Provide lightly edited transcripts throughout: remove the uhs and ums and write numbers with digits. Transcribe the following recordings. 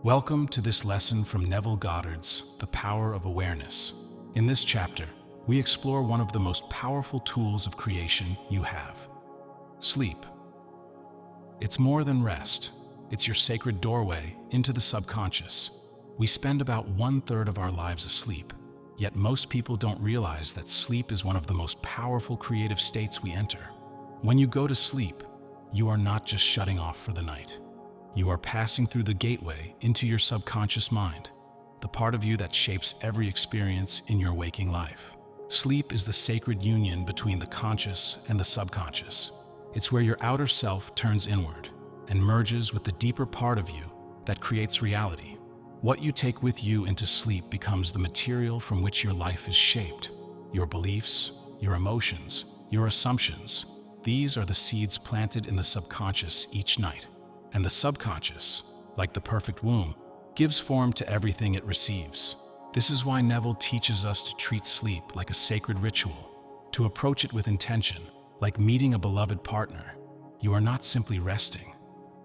Welcome to this lesson from Neville Goddard's The Power of Awareness. In this chapter, we explore one of the most powerful tools of creation you have: sleep. It's more than rest. It's your sacred doorway into the subconscious. We spend about 1/3 of our lives asleep, yet most people don't realize that sleep is one of the most powerful creative states we enter. When you go to sleep, you are not just shutting off for the night. You are passing through the gateway into your subconscious mind, the part of you that shapes every experience in your waking life. Sleep is the sacred union between the conscious and the subconscious. It's where your outer self turns inward and merges with the deeper part of you that creates reality. What you take with you into sleep becomes the material from which your life is shaped. Your beliefs, your emotions, your assumptions. These are the seeds planted in the subconscious each night. And the subconscious, like the perfect womb, gives form to everything it receives. This is why Neville teaches us to treat sleep like a sacred ritual, to approach it with intention, like meeting a beloved partner. You are not simply resting.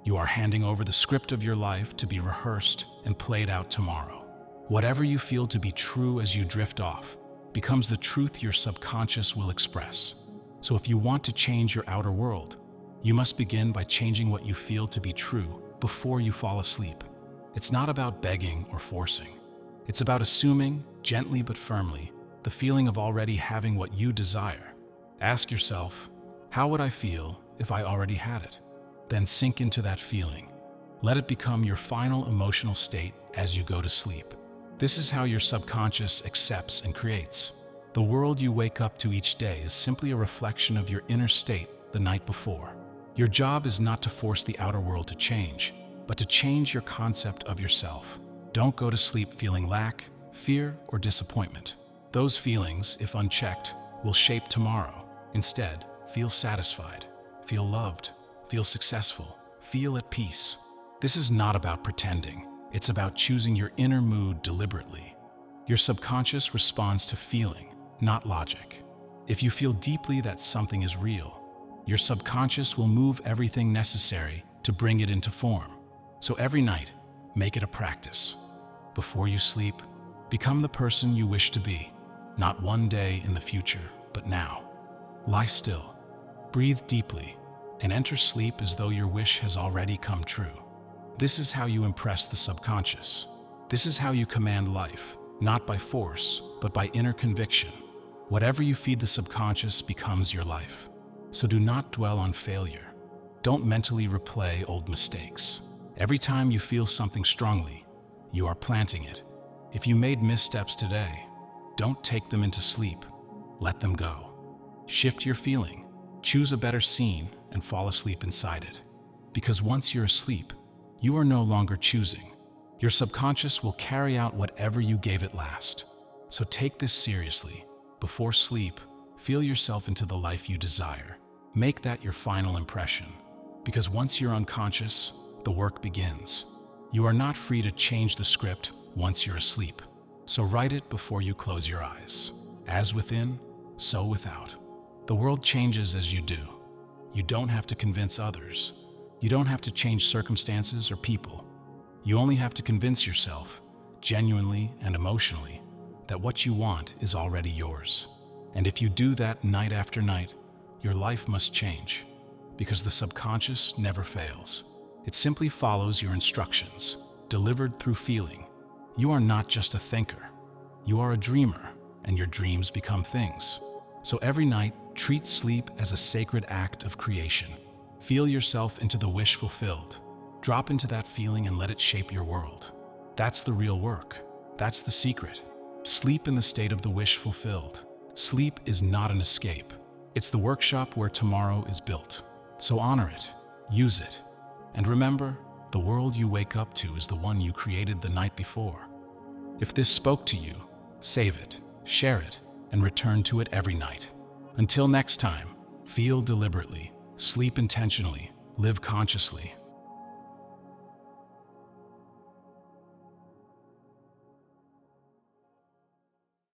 You are handing over the script of your life to be rehearsed and played out tomorrow. Whatever you feel to be true as you drift off becomes the truth your subconscious will express. So if you want to change your outer world, you must begin by changing what you feel to be true before you fall asleep. It's not about begging or forcing. It's about assuming, gently but firmly, the feeling of already having what you desire. Ask yourself, how would I feel if I already had it? Then sink into that feeling. Let it become your final emotional state as you go to sleep. This is how your subconscious accepts and creates. The world you wake up to each day is simply a reflection of your inner state the night before. Your job is not to force the outer world to change, but to change your concept of yourself. Don't go to sleep feeling lack, fear, or disappointment. Those feelings, if unchecked, will shape tomorrow. Instead, feel satisfied, feel loved, feel successful, feel at peace. This is not about pretending. It's about choosing your inner mood deliberately. Your subconscious responds to feeling, not logic. If you feel deeply that something is real, your subconscious will move everything necessary to bring it into form. So every night, make it a practice. Before you sleep, become the person you wish to be, not one day in the future, but now. Lie still, breathe deeply, and enter sleep as though your wish has already come true. This is how you impress the subconscious. This is how you command life, not by force, but by inner conviction. Whatever you feed the subconscious becomes your life. So do not dwell on failure. Don't mentally replay old mistakes. Every time you feel something strongly, you are planting it. If you made missteps today, don't take them into sleep. Let them go. Shift your feeling. Choose a better scene and fall asleep inside it. Because once you're asleep, you are no longer choosing. Your subconscious will carry out whatever you gave it last. So take this seriously. Before sleep, feel yourself into the life you desire. Make that your final impression. Because once you're unconscious, the work begins. You are not free to change the script once you're asleep. So write it before you close your eyes. As within, so without. The world changes as you do. You don't have to convince others. You don't have to change circumstances or people. You only have to convince yourself, genuinely and emotionally, that what you want is already yours. And if you do that night after night, your life must change, because the subconscious never fails. It simply follows your instructions, delivered through feeling. You are not just a thinker. You are a dreamer, and your dreams become things. So every night, treat sleep as a sacred act of creation. Feel yourself into the wish fulfilled. Drop into that feeling and let it shape your world. That's the real work. That's the secret. Sleep in the state of the wish fulfilled. Sleep is not an escape. It's the workshop where tomorrow is built. So honor it, use it, and remember, the world you wake up to is the one you created the night before. If this spoke to you, save it, share it, and return to it every night. Until next time, feel deliberately, sleep intentionally, live consciously.